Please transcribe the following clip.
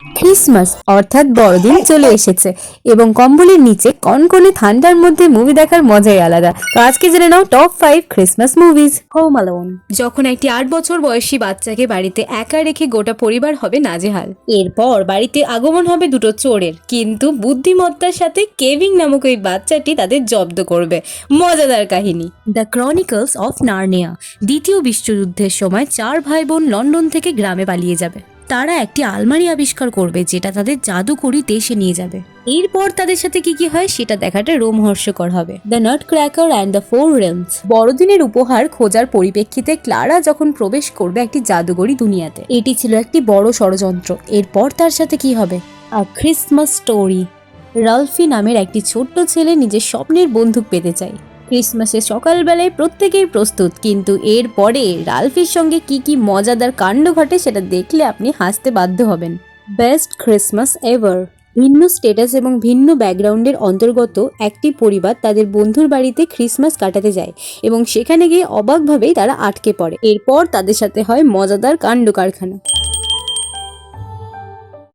Christmas অর্থাৎ বড়দিন চলে এসেছে এবং কম্বলের নিচে কনকনে ঠান্ডার মধ্যে মুভি দেখার মজাই আলাদা। তো আজকে জেনে নাও top 5 Christmas movies. Home alone. যখন একটি 8 বছর বয়সী বাচ্চাকে বাড়িতে একা রেখে গোটা পরিবার হবে নাজেহাল। এরপর বাড়িতে আগমন হবে দুটো চোরের, কিন্তু বুদ্ধিমত্তার সাথে কেভিং নামক ওই বাচ্চাটি তাদের জব্দ করবে। মজাদার কাহিনী। The Chronicles of Narnia. দ্বিতীয় বিশ্বযুদ্ধের সময় 4 ভাই বোন লন্ডন থেকে গ্রামে পালিয়ে যাবে। তারা একটি আলমারি আবিষ্কার করবে যেটা তাদের জাদুকরি দেশে নিয়ে যাবে। এরপর তাদের সাথে কি কি হয় সেটা দেখাটা রোমহর্ষকর হবে। The nut cracker and the 4 রেলমস। বড়দিনের উপহার খোঁজার পরিপ্রেক্ষিতে ক্লারা যখন প্রবেশ করবে একটি জাদুকরি দুনিয়াতে। এটি ছিল একটি বড় ষড়যন্ত্র। এরপর তার সাথে কি হবে? আ ক্রিসমাস স্টোরি। রালফি নামের একটি ছোট্ট ছেলে নিজের স্বপ্নের বন্দুক পেতে চায়। ক্রিসমাসের সকালবেলায় প্রত্যেকেই প্রস্তুত, কিন্তু এর পরে রালফির সঙ্গে কি কি মজাদার কাণ্ড ঘটে সেটা দেখলে আপনি হাসতে বাধ্য হবেন। Best Christmas ever. ভিন্ন স্ট্যাটাস এবং ভিন্ন ব্যাকগ্রাউন্ডের অন্তর্গত একটি পরিবার তাদের বন্ধুর বাড়িতে ক্রিসমাস কাটাতে যায় এবং সেখানে গিয়ে অবাকভাবেই তারা আটকে পড়ে। এরপর তাদের সাথে হয় মজাদার কাণ্ড কারখানা।